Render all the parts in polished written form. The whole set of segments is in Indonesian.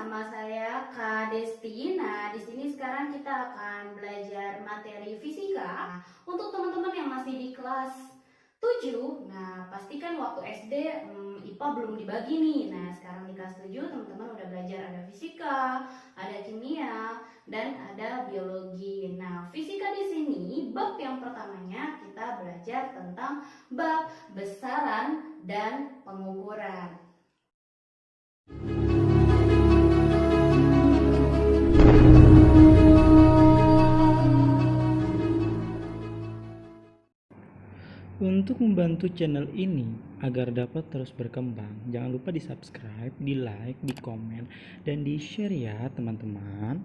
bersama saya Kak Desti. Nah, di sini sekarang kita akan belajar materi fisika. Untuk teman-teman yang masih di kelas 7, nah pastikan waktu SD IPA belum dibagi nih. Nah, sekarang di kelas 7 teman-teman udah belajar ada fisika, ada kimia, dan ada biologi. Nah, fisika di sini bab yang pertamanya kita belajar tentang bab besaran dan pengukuran. Untuk membantu channel ini agar dapat terus berkembang, jangan lupa di subscribe, di like, di komen, dan di share ya teman-teman.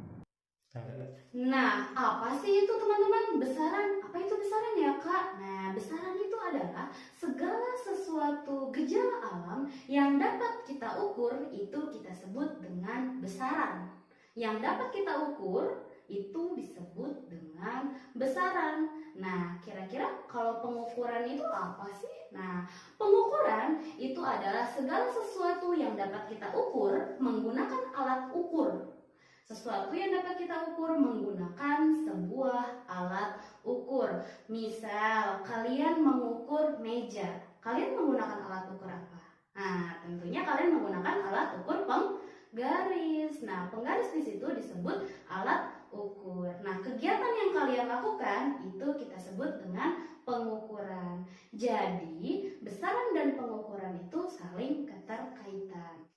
Nah, apa sih itu teman-teman? Besaran. Apa itu besaran ya Kak? Nah, besaran itu adalah segala sesuatu gejala alam yang dapat kita ukur, itu kita sebut dengan besaran. Yang dapat kita ukur itu disebut dengan besaran. Nah, kira-kira kalau pengukuran itu apa sih? Nah, pengukuran itu adalah segala sesuatu yang dapat kita ukur menggunakan alat ukur. Sesuatu yang dapat kita ukur menggunakan sebuah alat ukur. Misal, kalian mengukur meja. Kalian menggunakan alat ukur apa? Nah, tentunya kalian menggunakan alat ukur penggaris. Nah, penggaris di situ disebut alat ukur. Nah, kegiatan yang kalian lakukan itu kita sebut dengan pengukuran. Jadi, besaran dan pengukuran itu saling keterkaitan.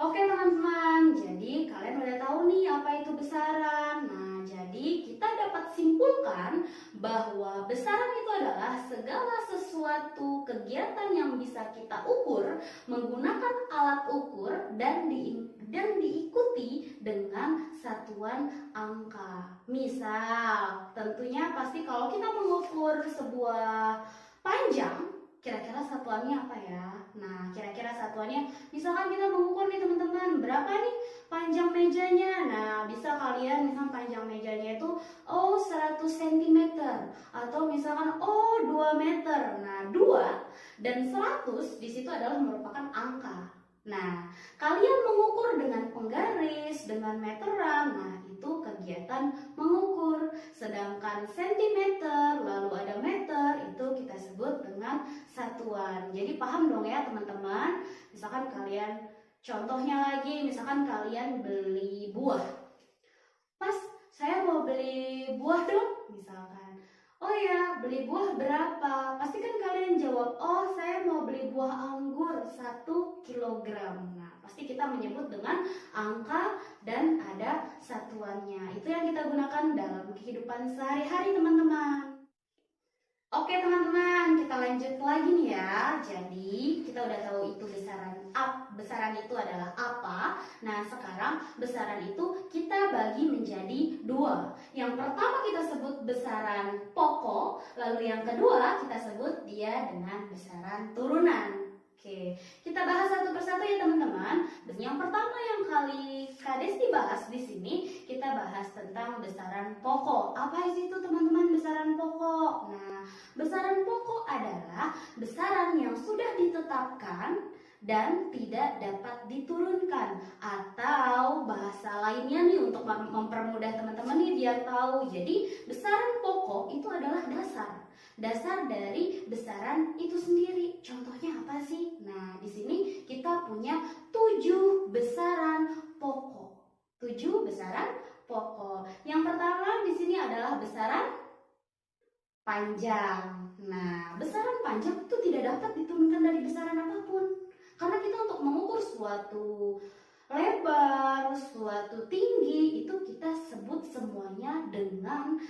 Oke teman-teman, jadi kalian udah tahu nih apa itu besaran. Nah, jadi kita dapat simpulkan bahwa besaran itu adalah segala sesuatu kegiatan yang bisa kita ukur menggunakan alat ukur dan diikuti dengan satuan angka. Misal, tentunya pasti kalau kita mengukur sebuah panjang, kira-kira satuannya apa ya? Nah, kira-kira satuannya, misalkan kita mengukur nih teman-teman, berapa nih panjang mejanya? Nah, bisa kalian misalkan panjang mejanya itu 100 cm atau misalkan 2 meter. Nah, 2 dan 100 di situ adalah merupakan angka. Nah, kalian mengukur dengan penggaris, dengan meteran. Nah, itu kegiatan mengukur. Sedangkan sentimeter, lalu ada meter, itu kita sebut dengan satuan. Jadi paham dong ya teman-teman. Misalkan kalian, contohnya lagi, misalkan kalian beli buah. Mas, saya mau beli buah dong, misalkan. Oh ya, beli buah berapa? Pasti kan kalian jawab, oh saya mau beli buah anggur 1 kilogram. Nah, pasti kita menyebut dengan angka dan ada satuannya. Itu yang kita gunakan dalam kehidupan sehari-hari teman-teman. Oke teman-teman, kita lanjut lagi nih ya. Jadi kita udah tahu itu besaran itu adalah apa. Nah, sekarang besaran itu kita bagi menjadi 2. Yang pertama kita sebut besaran pokok, lalu yang kedua kita sebut dia dengan besaran turunan. Oke, kita bahas satu persatu ya teman-teman. Yang pertama yang Kak Desti bahas di sini, kita bahas tentang besaran pokok. Apa itu teman-teman besaran pokok? Nah, besaran pokok adalah besaran yang sudah ditetapkan dan tidak dapat diturunkan, atau bahasa lainnya nih untuk mempermudah teman-teman nih biar tahu. Jadi besaran pokok itu adalah dasar dari besaran itu sendiri. Contohnya apa sih? Nah, di sini kita punya 7 besaran pokok. 7 besaran pokok. Yang pertama di sini adalah besaran panjang. Nah, besaran panjang itu tidak dapat diturunkan dari besaran apapun. Karena kita untuk mengukur suatu lebar, suatu tinggi, itu kita sebut semuanya dengan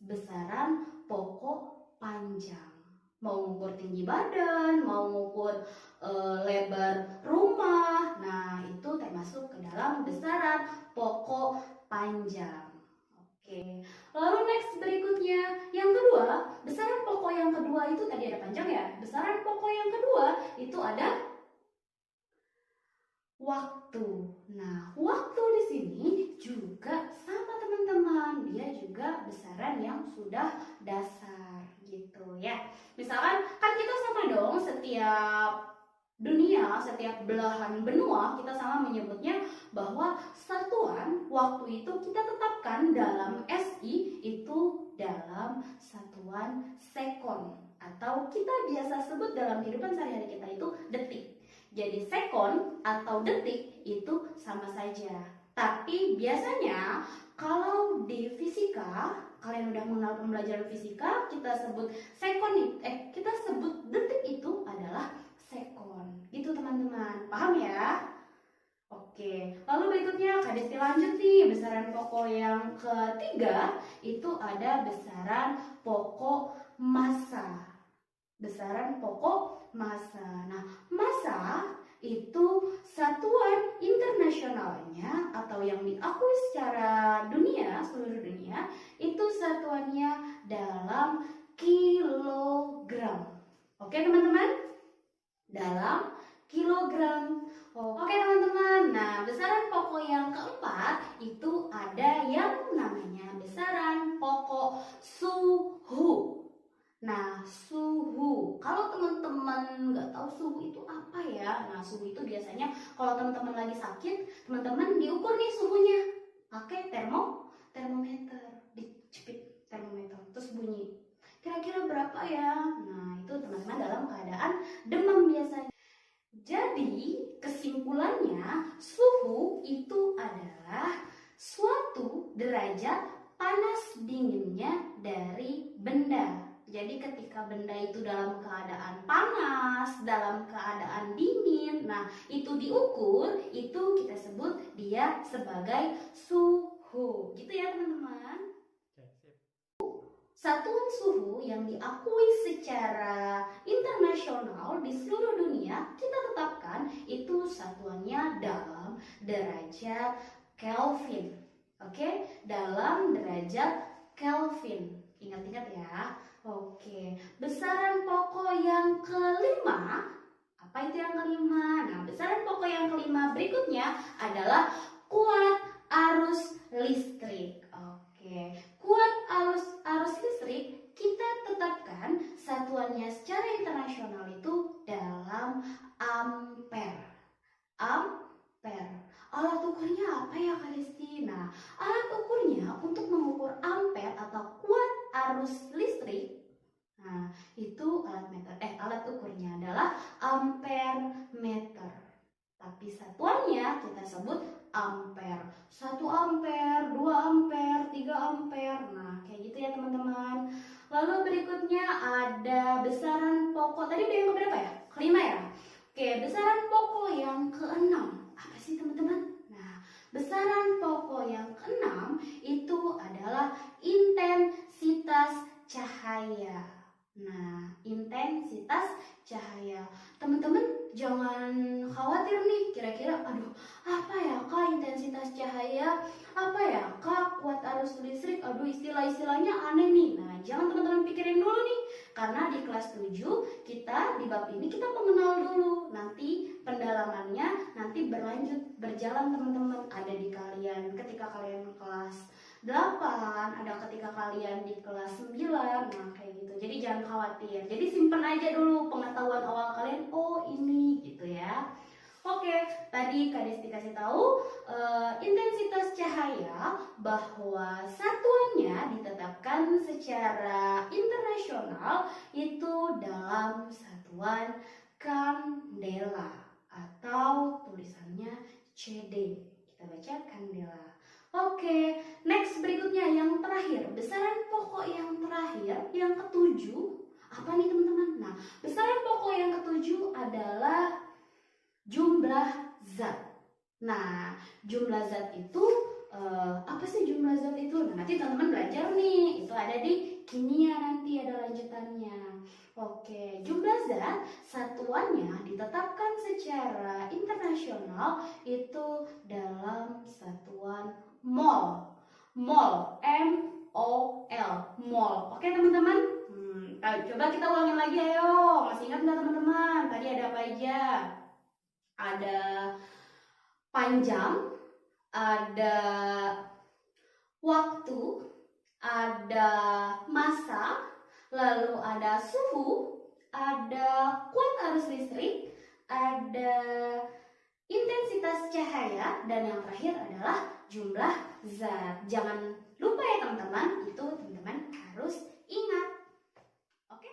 besaran pokok panjang. Mau mengukur tinggi badan, mau mengukur lebar rumah, nah itu termasuk ke dalam besaran pokok panjang. Oke, lalu next berikutnya, yang kedua, besaran pokok yang kedua itu tadi ada panjang ya. Besaran pokok yang kedua itu ada waktu. Nah, waktu di sini juga sama teman-teman, dia juga besaran yang sudah dasar gitu ya. Misalkan kan kita sama dong setiap dunia, setiap belahan benua, kita sama menyebutnya bahwa satuan waktu itu kita tetapkan dalam SI itu dalam satuan sekon, atau kita biasa sebut dalam kehidupan sehari-hari kita itu detik. Jadi sekon atau detik itu sama saja. Tapi biasanya kalau di fisika, kalian udah mengenal pembelajaran fisika, kita sebut kita sebut detik itu adalah sekon. Gitu teman-teman. Paham ya? Oke, lalu berikutnya Kak Desti lanjut nih, besaran pokok yang ketiga itu ada besaran pokok massa. Besaran pokok massa. Nah, massa itu satuan internasionalnya atau yang diakui secara dunia, seluruh dunia, itu satuannya dalam kilogram. Oke teman-teman? Dalam kilogram. Oke teman-teman, nah besaran pokok yang keempat itu ada yang namanya besaran pokok suhu. Nah, suhu. Kalau teman-teman nggak tahu suhu itu apa ya? Nah, suhu itu biasanya kalau teman-teman lagi sakit, teman-teman diukur nih suhunya pakai termometer, dicepit termometer, terus bunyi. Kira-kira berapa ya? Nah, itu teman-teman dalam keadaan demam biasanya. Jadi, kesimpulannya suhu itu adalah suatu derajat panas dinginnya dari benda. Jadi ketika benda itu dalam keadaan panas, dalam keadaan dingin, nah itu diukur, itu kita sebut dia sebagai suhu. Gitu ya teman-teman. Satuan suhu yang diakui secara internasional di seluruh dunia kita tetapkan itu satuannya dalam derajat Kelvin. Oke, dalam derajat Kelvin. Ingat-ingat ya. Oke, besaran pokok yang kelima, apa itu yang kelima? Nah, besaran pokok yang kelima berikutnya adalah kuat arus listrik. Oke, kuat arus listrik kita tetapkan satuannya secara internasional itu dalam ampere. Ampere. Alat ukurnya apa ya Kak Desti? Nah, alat ukurnya untuk mengukur ampere atau kuat arus listrik. Nah, itu alat ukurnya adalah ampere meter. Tapi satuannya kita sebut ampere. 1 ampere, 2 ampere, 3 ampere. Nah, kayak gitu ya teman-teman. Lalu berikutnya ada besaran pokok. Tadi udah yang keberapa ya? Kelima ya? Oke, besaran pokok yang keenam. Apa sih teman-teman? Nah, besaran pokok yang keenam itu adalah intensitas cahaya. Nah, intensitas cahaya. Teman-teman jangan khawatir nih, kira-kira aduh, apa ya Kak intensitas cahaya? Apa ya Kak kuat arus listrik? Aduh, istilah-istilahnya aneh nih. Nah, jangan teman-teman pikirin dulu nih. Karena di kelas 7 kita di bab ini kita mengenal dulu. Nanti pendalamannya nanti berjalan teman-teman. Ada di kalian ketika kalian kelas 8, ada ketika kalian di kelas 9. Nah, kayak gitu. Jadi jangan khawatir. Jadi simpen aja dulu pengetahuan awal kalian. Oh, ini gitu ya. Oke, tadi Kak Desti kasih tahu intensitas cahaya bahwa satuannya ditetapkan secara internasional itu dalam satuan kandela atau tulisannya CD. Kita baca kandela. Oke, next berikutnya yang terakhir, besaran pokok yang terakhir, yang ketujuh. Apa nih teman-teman? Nah, besaran pokok yang ketujuh adalah jumlah zat. Nah, jumlah zat itu apa sih jumlah zat itu? Nah, nanti teman-teman belajar nih. Itu ada di kimia, nanti ada lanjutannya. Oke, jumlah zat satuannya ditetapkan secara internasional itu dalam satuan mol. Mol, M-O-L, mol. Oke teman-teman? Coba kita ulangin lagi, ayo. Masih ingat nggak teman-teman? Tadi ada apa aja? Ada panjang, ada waktu, ada massa, lalu ada suhu, ada kuat arus listrik, ada intensitas cahaya, dan yang terakhir adalah jumlah zat. Jangan lupa ya teman-teman, itu teman-teman harus ingat. Oke?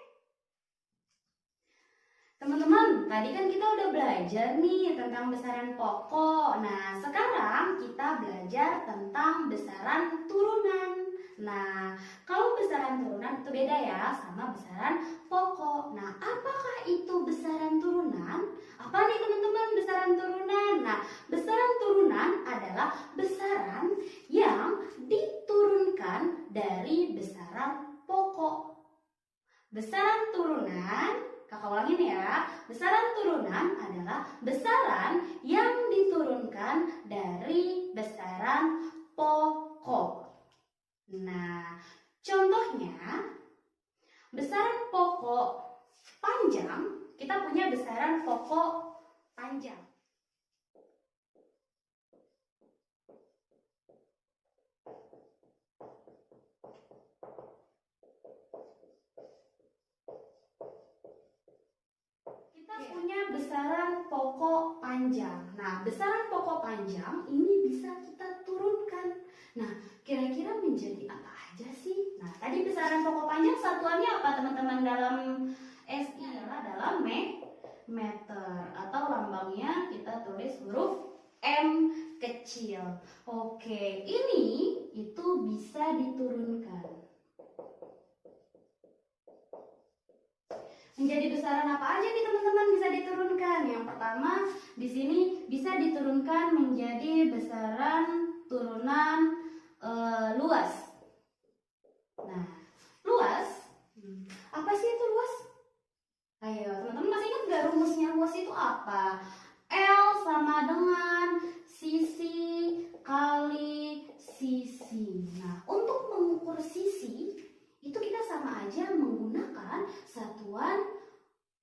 Teman-teman, tadi kan kita udah belajar nih tentang besaran pokok. Nah, sekarang kita belajar tentang besaran turunan. Nah, kalau besaran turunan itu beda ya sama besaran pokok. Nah, apakah itu besaran turunan? Apa nih teman-teman besaran turunan? Nah, besaran turunan adalah besaran yang diturunkan dari besaran pokok. Besaran turunan, kakak ulangin ya, besaran turunan adalah besaran yang diturunkan dari besaran pokok. Nah, contohnya besaran pokok panjang, kita punya besaran pokok panjang. Kita punya besaran pokok panjang. Nah, besaran pokok panjang ini bisa kita turunkan. Nah, kira-kira menjadi apa aja sih? Nah, tadi besaran pokok panjang satuannya apa teman-teman dalam SI adalah dalam meter, atau lambangnya kita tulis huruf M kecil. Oke, ini itu bisa diturunkan. Menjadi besaran apa aja nih teman-teman bisa diturunkan? Yang pertama di sini bisa diturunkan menjadi besaran turunan luas. Nah, luas, apa sih itu luas? Ayo teman-teman masih ingat nggak rumusnya luas itu apa? L sama dengan sisi kali sisi. Nah, untuk mengukur sisi itu kita sama aja menggunakan satuan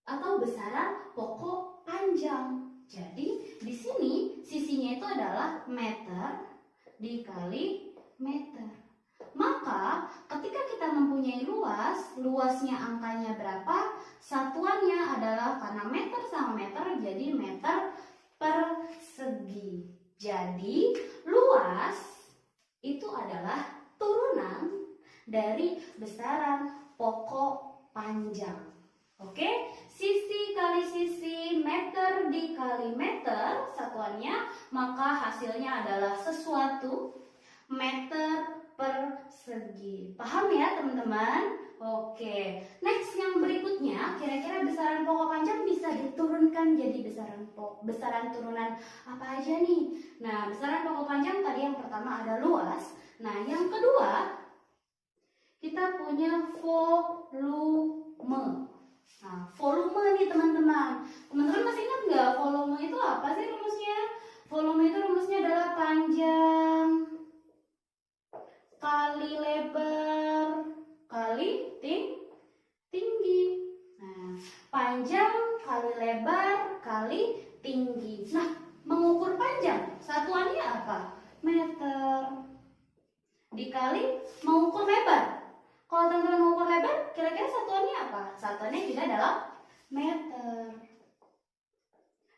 atau besaran pokok panjang. Jadi di sini sisinya itu adalah meter dikali meter. Maka ketika kita mempunyai luas, luasnya angkanya berapa? Satuannya adalah karena meter sama meter jadi meter persegi. Jadi luas itu adalah turunan dari besaran pokok panjang. Oke, sisi kali sisi, meter dikali meter satuannya, maka hasilnya adalah sesuatu meter persegi. Paham ya teman-teman? Oke, next yang berikutnya, kira-kira besaran pokok panjang bisa diturunkan jadi besaran turunan apa aja nih? Nah, besaran pokok panjang tadi yang pertama ada luas. Nah, yang kedua kita punya volume. Nah, volume nih teman-teman. Teman-teman masih ingat nggak volume itu apa sih rumusnya? Volume itu rumusnya adalah panjang kali lebar kali tinggi. Nah, panjang kali lebar kali tinggi. Nah, mengukur panjang satuannya apa? Meter dikali mengukur lebar. Kalau teman-teman mengukur lebar, kira-kira satuannya apa? Satuannya juga adalah meter.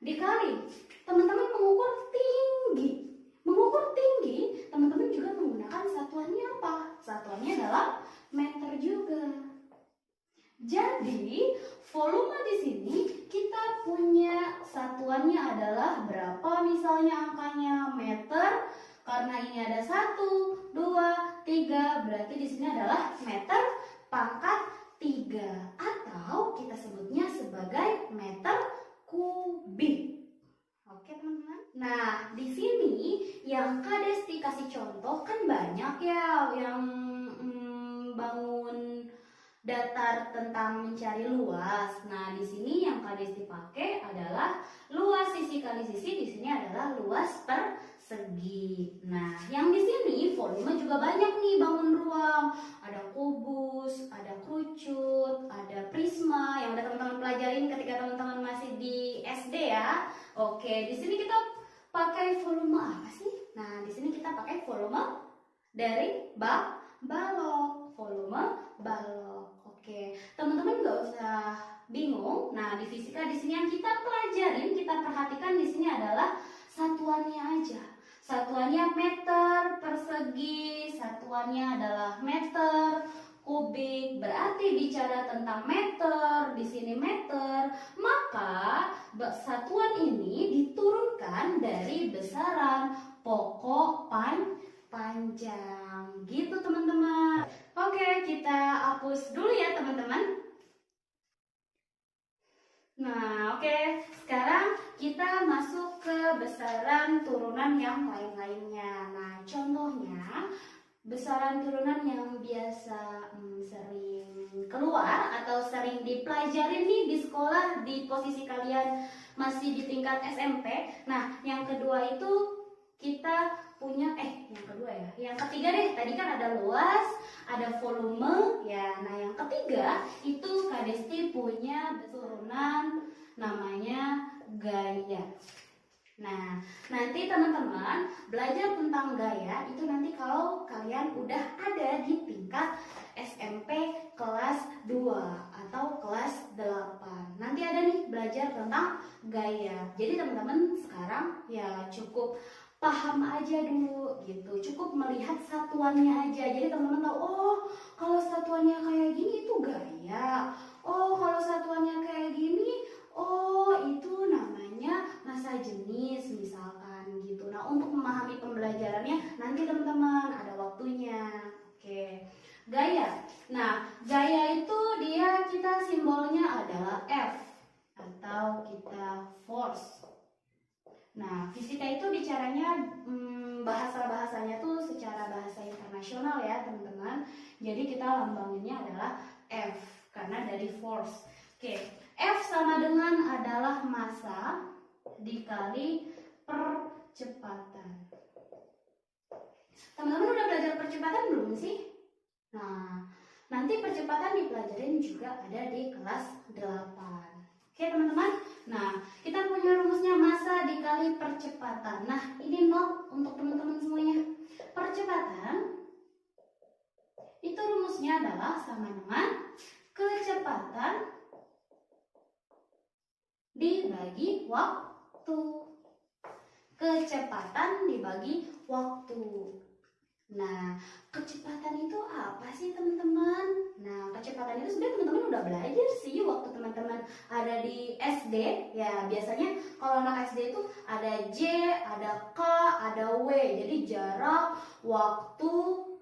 Dikali, teman-teman mengukur tinggi. Mengukur tinggi, teman-teman juga menggunakan satuannya apa? Satuannya adalah meter juga. Jadi, volume di sini kita punya satuannya adalah berapa misalnya angkanya? Meter. Karena ini ada 1, 2, 3, berarti di sini adalah meter pangkat 3 atau kita sebutnya sebagai meter kubik. Oke teman-teman. Nah, di sini yang Kak Desti kasih contoh kan banyak ya yang bangun datar tentang mencari luas. Nah, di sini yang Kak Desti pakai adalah luas sisi kali sisi, di sini adalah luas persegi. Nah, yang di sini volume juga banyak nih bangun ruang. Ada kubus, ada kerucut, ada prisma yang udah teman-teman pelajarin ketika teman-teman masih di SD ya. Oke, di sini kita pakai volume apa sih? Nah, di sini kita pakai volume dari balok, volume balok. Oke, teman-teman nggak usah bingung. Nah, di fisika di sini yang kita pelajarin perhatikan di sini adalah satuannya aja. Satuannya meter persegi, satuannya adalah meter kubik. Berarti bicara tentang meter, di sini meter, maka satuan ini diturunkan dari besaran pokok panjang. Gitu teman-teman. Oke, kita hapus dulu ya teman-teman. Nah, oke. Sekarang kita masuk ke besaran turunan yang lain-lainnya. Nah, contohnya besaran turunan yang biasa sering keluar atau sering dipelajari nih di sekolah, di posisi kalian masih di tingkat SMP. Nah, yang kedua itu kita punya yang kedua ya. Yang ketiga deh, tadi kan ada luas, ada volume ya. Nah, yang ketiga itu Kak Desti punya turunan namanya gaya. Nah, nanti teman-teman belajar tentang gaya itu nanti kalau kalian udah ada di tingkat SMP kelas 2 atau kelas 8. Nanti ada nih belajar tentang gaya. Jadi teman-teman sekarang ya cukup paham aja dulu gitu, cukup melihat satuannya aja. Jadi teman-teman tahu, oh kalau satuannya kayak gini itu gaya, oh kalau satuannya kayak gini, oh itu namanya masa jenis misalkan gitu. Nah, untuk memahami pembelajarannya nanti teman-teman ada waktunya. Oke, gaya. Nah, gaya itu dia kita simbolnya adalah F atau kita force. Nah, fisika itu bicaranya bahasa-bahasanya tuh secara bahasa internasional ya teman-teman. Jadi kita lambanginnya adalah F karena dari force. Oke, F sama dengan adalah massa dikali percepatan. Teman-teman udah belajar percepatan belum sih? Nah, nanti percepatan dipelajarin juga ada di kelas 8. Oke teman-teman, nah kita punya rumusnya massa dikali percepatan. Nah ini not untuk teman-teman semuanya. Percepatan itu rumusnya adalah sama dengan kecepatan dibagi waktu. Kecepatan dibagi waktu. Nah, kecepatan itu apa sih teman-teman? Nah, kecepatan itu sebenarnya teman-teman udah belajar sih waktu teman-teman ada di SD. Ya, biasanya kalau anak SD itu ada J, ada K, ada W. Jadi jarak, waktu,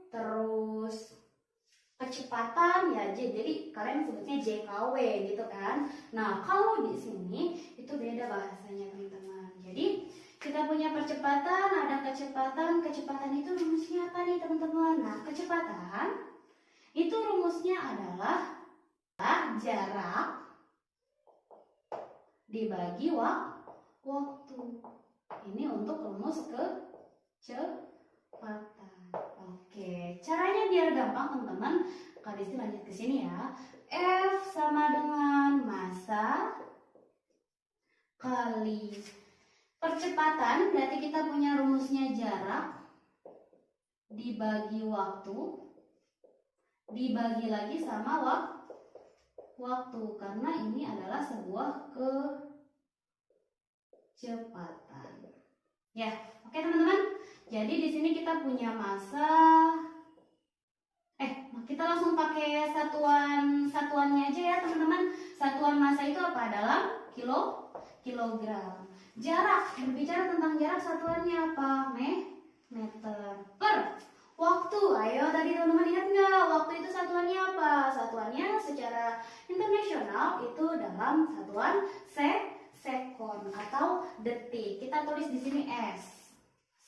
terus kecepatan ya J. Jadi kalian sebutnya JKW gitu kan. Nah, kalau di sini itu beda bahasanya teman-teman. Jadi kita punya percepatan, ada kecepatan. Kecepatan itu rumusnya apa nih teman-teman? Nah, kecepatan itu rumusnya adalah jarak dibagi waktu. Ini untuk rumus kecepatan. Oke, caranya biar gampang teman-teman. Kak Desti lanjut ke sini ya. F sama dengan massa kali percepatan, berarti kita punya rumusnya jarak dibagi waktu dibagi lagi sama waktu, karena ini adalah sebuah kecepatan. Ya, oke teman-teman. Jadi di sini kita punya massa. Kita langsung pakai satuannya aja ya teman-teman. Satuan massa itu apa? Dalam kilogram. Jarak, berbicara tentang jarak satuannya apa? Meter. Per waktu, ayo tadi teman-teman ingat nggak? Waktu itu satuannya apa? Satuannya secara internasional itu dalam satuan sekon atau detik. Kita tulis di sini S,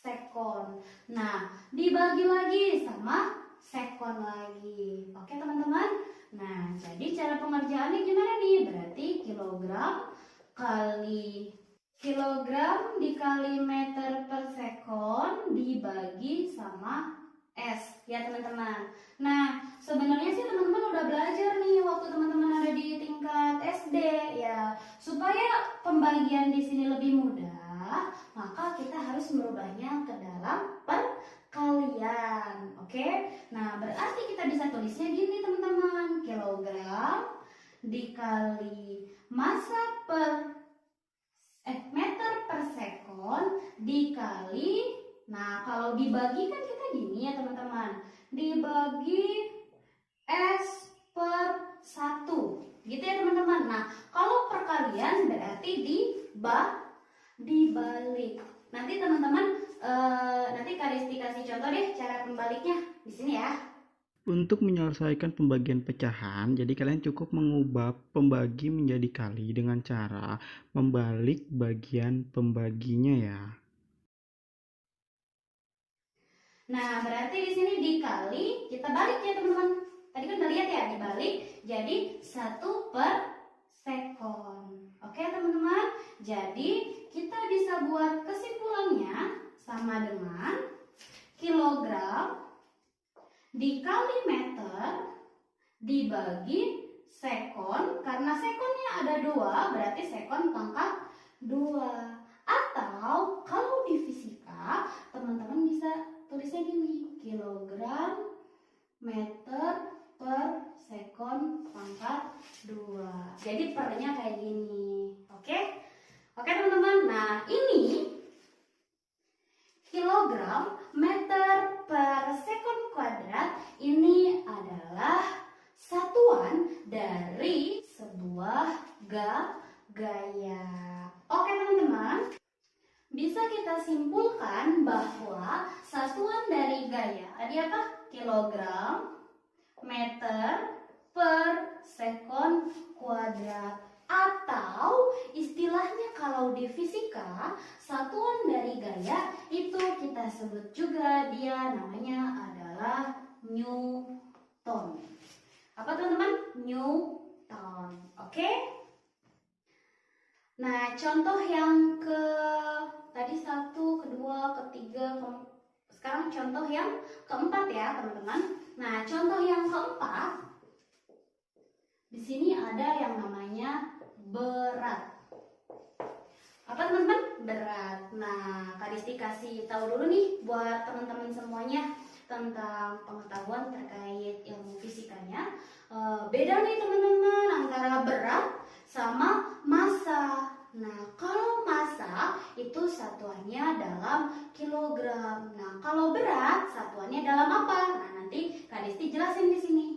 sekon. Nah, dibagi lagi sama sekon lagi. Oke teman-teman? Nah, jadi cara pengerjaannya gimana nih? Berarti kilogram dikali meter per sekon dibagi sama S ya teman-teman. Nah, sebenarnya sih teman-teman udah belajar nih waktu teman-teman ada di tingkat SD ya. Supaya pembagian di sini lebih mudah, maka kita harus merubahnya ke dalam perkalian. Oke? Nah, berarti kita bisa tulisnya gini teman-teman. Kilogram dikali massa per meter sekon dikali, nah kalau dibagi kan kita gini ya teman-teman, dibagi S per 1 gitu ya teman-teman. Nah kalau perkalian berarti dibalik. Nanti teman-teman nanti Kadisti kasih contoh deh cara pembaliknya di sini ya. Untuk menyelesaikan pembagian pecahan, jadi kalian cukup mengubah pembagi menjadi kali dengan cara membalik bagian pembaginya ya. Nah, berarti di sini dikali, kita balik ya teman-teman. Tadi kan udah lihat ya, dibalik jadi 1 per sekon. Oke teman-teman, jadi kita bisa buat kesimpulannya sama dengan kilogram dikali meter dibagi sekon, karena sekonnya ada 2 berarti sekon pangkat 2. Atau kalau di fisika teman-teman bisa tulisnya gini, kilogram meter per sekon pangkat 2. Jadi pernya kayak gini. Oke teman-teman. Nah ini kilogram meter per sekon kuadrat ini adalah satuan dari sebuah gaya. Oke teman-teman, bisa kita simpulkan bahwa satuan dari gaya tadi apa? Kilogram meter per sekon kuadrat. Atau istilahnya kalau di fisika, satuan dari gaya itu kita sebut juga dia namanya adalah Newton. Apa teman-teman? Newton. Oke? Nah, contoh yang tadi 1, kedua, ketiga, sekarang contoh yang keempat ya teman-teman. Nah, contoh yang keempat, di sini ada yang namanya berat. Apa teman-teman? Berat. Nah, Kadisti kasih tahu dulu nih buat teman-teman semuanya tentang pengetahuan terkait ilmu fisikanya. Beda nih teman-teman antara berat sama massa. Nah, kalau massa itu satuannya dalam kilogram. Nah, kalau berat satuannya dalam apa? Nah, nanti Kadisti jelasin di sini.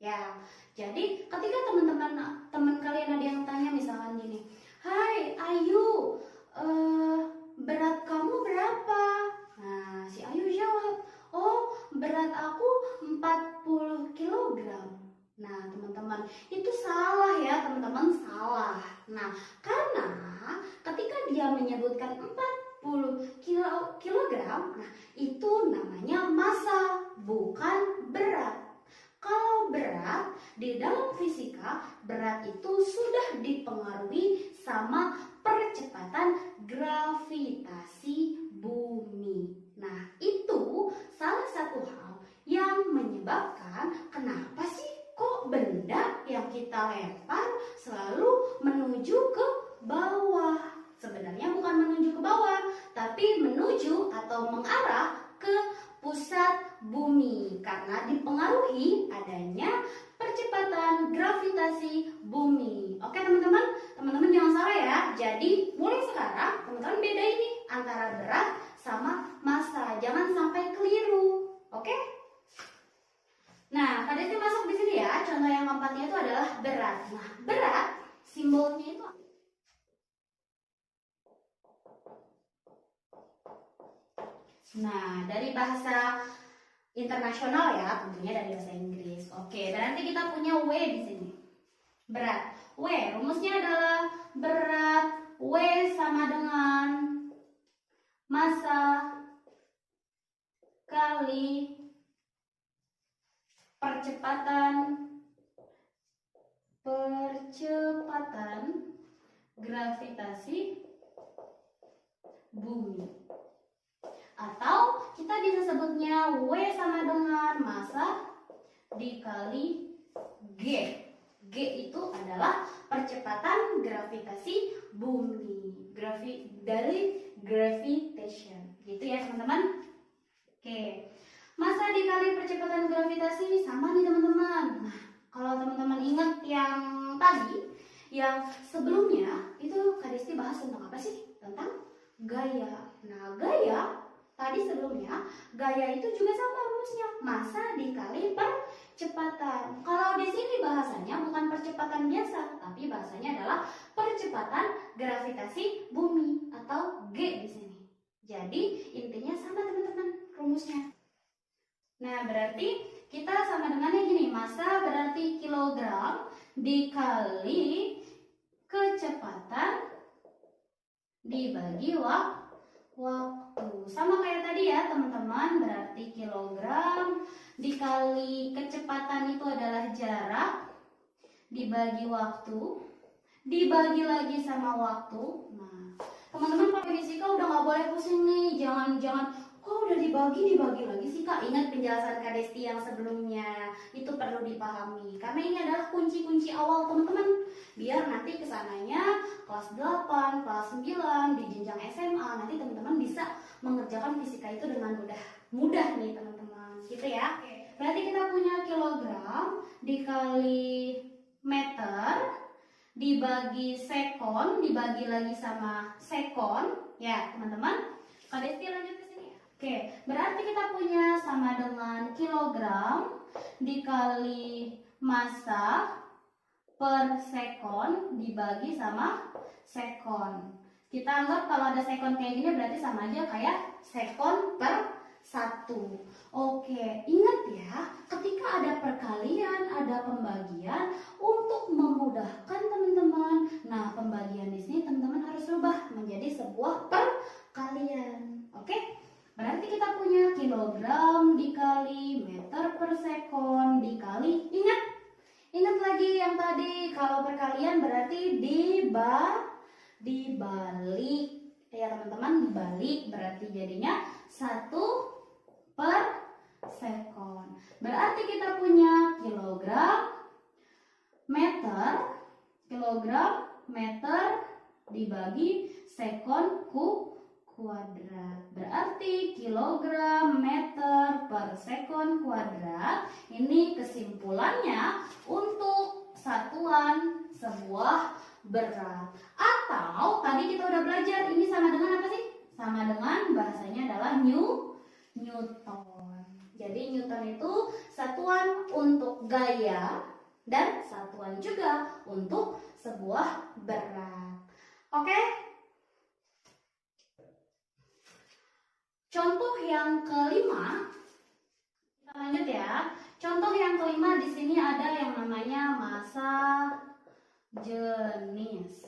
Ya, jadi ketika teman kalian ada yang tanya misalkan gini, "Hai Ayu, berat kamu berapa?" Nah, si Ayu jawab, "Oh, berat aku 40 kilogram." Nah, teman-teman, itu salah ya, teman-teman, salah. Nah, karena ketika dia menyebutkan 40 kilogram, nah itu namanya massa, bukan berat. Kalau berat, di dalam fisika, berat itu sudah dipengaruhi sama percepatan gravitasi bumi. Nah, itu salah satu hal yang menyebabkan kenapa sih kok benda yang kita lempar selalu menuju ke bawah. Sebenarnya bukan menuju ke bawah, tapi menuju atau mengarah ke pusat bumi karena dipengaruhi adanya percepatan gravitasi bumi. Oke teman-teman, teman-teman jangan salah ya. Jadi mulai sekarang teman-teman beda ini antara berat sama massa. Jangan sampai keliru. Oke? Nah, Kadisti masuk di sini ya. Contoh yang keempatnya itu adalah berat. Nah, berat simbolnya itu dari bahasa internasional ya, tentunya dari bahasa Inggris. Oke, dan nanti kita punya W di sini. Berat. W, rumusnya adalah berat W sama dengan massa kali percepatan gravitasi bumi. Atau kita bisa sebutnya W sama dengan massa dikali G. G itu adalah percepatan gravitasi bumi. Dari gravitation. Gitu ya teman-teman. Oke. Massa dikali percepatan gravitasi sama nih teman-teman. Nah, kalau teman-teman ingat yang tadi, yang sebelumnya itu Kadisti bahas tentang apa sih? Tentang gaya. Nah, gaya tadi sebelumnya, gaya itu juga sama rumusnya, massa dikali percepatan. Kalau di sini bahasanya bukan percepatan biasa, tapi bahasanya adalah percepatan gravitasi bumi atau G di sini. Jadi intinya sama teman-teman rumusnya. Nah, berarti kita sama dengannya gini, massa berarti kilogram dikali kecepatan dibagi waktu. Sama kayak tadi ya teman-teman, berarti kilogram dikali kecepatan itu adalah jarak dibagi waktu dibagi lagi sama waktu. Nah, teman-teman pakai fisika udah nggak boleh pusing nih, jangan kok udah dibagi lagi sih Kak. Ingat penjelasan Kak Desti yang sebelumnya, itu perlu dipahami karena ini adalah kunci-kunci awal teman-teman, biar nanti kesananya kelas 8, kelas 9 di jenjang SMA nanti teman-teman bisa mengerjakan fisika itu dengan mudah nih teman-teman, gitu ya. Berarti kita punya kilogram dikali meter dibagi sekon dibagi lagi sama sekon ya teman-teman. Kak Desti lanjut ke sini. Oke, berarti kita punya sama dengan kilogram dikali massa per sekon dibagi sama sekon. Kita anggap kalau ada sekon kayak gini berarti sama aja kayak sekon per 1. Oke, ingat ya, ketika ada perkalian, ada pembagian untuk memudahkan teman-teman. Nah, pembagian di sini teman-teman harus rubah menjadi sebuah perkalian. Oke? Berarti kita punya kilogram dikali meter per sekon dikali, ingat lagi yang tadi, kalau perkalian berarti dibalik ya teman-teman, dibalik berarti jadinya 1 per sekon. Berarti kita punya kilogram meter dibagi sekon kuadrat. Berarti kilogram meter per sekon kuadrat. Ini kesimpulannya untuk satuan sebuah berat. Atau tadi kita udah belajar ini sama dengan apa sih? Sama dengan bahasanya adalah Newton. Jadi Newton itu satuan untuk gaya dan satuan juga untuk sebuah berat. Oke? Contoh yang kelima, kita lanjut ya. Contoh yang kelima di sini ada yang namanya massa jenis.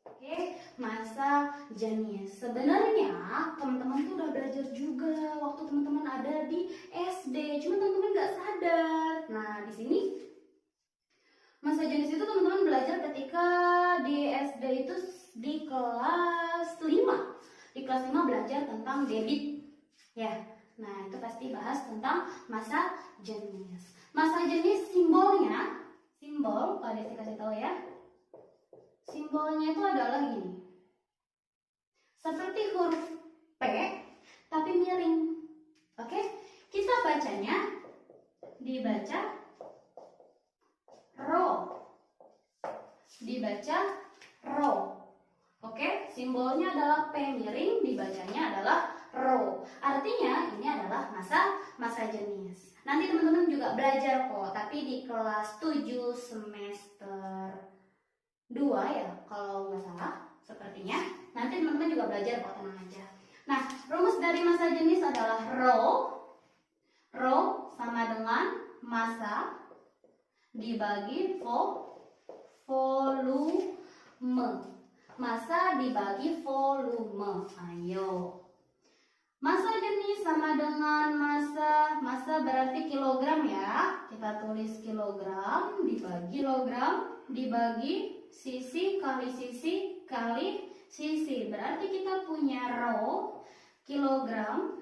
Oke, massa jenis. Sebenarnya teman-teman tuh udah belajar juga waktu teman-teman ada di SD, cuma teman-teman nggak sadar. Nah, di sini massa jenis itu teman-teman belajar ketika di SD itu di kelas 5. Di kelas 5 belajar tentang debit. Ya. Nah, itu pasti bahas tentang massa jenis. Massa jenis simbolnya, Kalau Desi kasih tahu ya. Simbolnya itu adalah gini. Seperti huruf P tapi miring. Oke? Kita bacanya dibaca rho. Oke, simbolnya adalah P miring, dibacanya adalah rho. Artinya ini adalah massa jenis. Nanti teman-teman juga belajar kok, tapi di kelas 7 semester 2 ya, kalau nggak salah sepertinya. Nanti teman-teman juga belajar kok, tenang aja. Nah, rumus dari massa jenis adalah rho sama dengan massa dibagi volume. Massa dibagi volume. Ayo. Massa jenis sama dengan massa berarti kilogram ya. Kita tulis kilogram dibagi sisi kali sisi. Berarti kita punya rho kilogram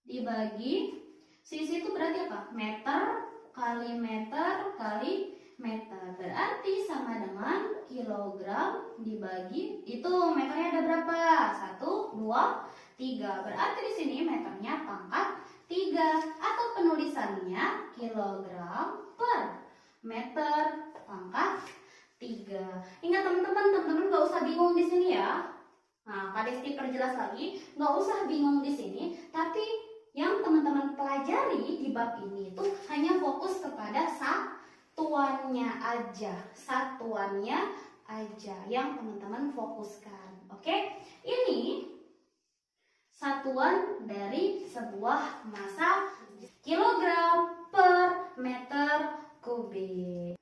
dibagi sisi itu berarti apa? Meter kali meter kali meter. Berarti sama dengan kilogram dibagi, itu meternya ada berapa? 1, 2, 3. Berarti di sini meternya pangkat 3 atau penulisannya kilogram per meter pangkat 3. Ingat teman-teman nggak usah bingung di sini ya. Nah, Kak Desti perjelas lagi, nggak usah bingung di sini, tapi yang teman-teman pelajari di bab ini itu hanya fokus kepada satuannya aja yang teman-teman fokuskan. Oke, ini satuan dari sebuah massa kilogram per meter kubik.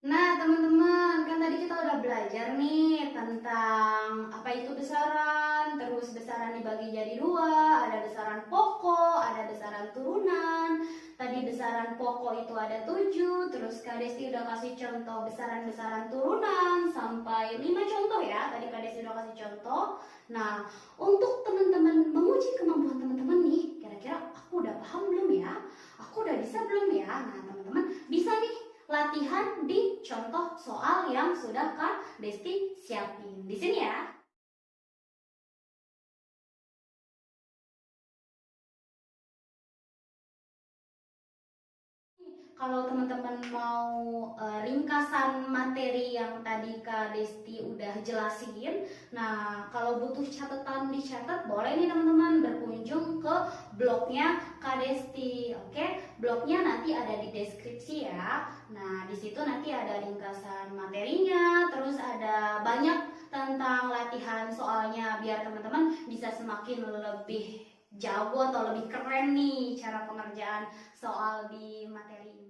Nah, teman-teman, kan tadi kita udah belajar nih tentang apa itu besaran, terus besaran dibagi jadi dua, ada besaran pokok, ada besaran turunan. Tadi besaran pokok itu ada 7, terus Kak Desti udah kasih contoh besaran-besaran turunan sampai 5 contoh ya. Tadi Kak Desti udah kasih contoh. Nah, untuk teman-teman menguji kemampuan teman-teman nih, kira-kira aku udah paham belum ya? Aku udah bisa belum ya? Nah, teman-teman bisa nih latihan di contoh soal yang sudah Kak Desti siapin di sini ya. Kalau teman-teman mau ringkasan materi yang tadi Kak Desti udah jelasin, nah kalau butuh catatan dicatat, boleh nih teman-teman berkunjung ke blognya Kak Desti. Oke, blognya nanti ada di deskripsi ya. Nah di situ nanti ada ringkasan materinya, terus ada banyak tentang latihan soalnya biar teman-teman bisa semakin lebih jago atau lebih keren nih cara pengerjaan soal di materi.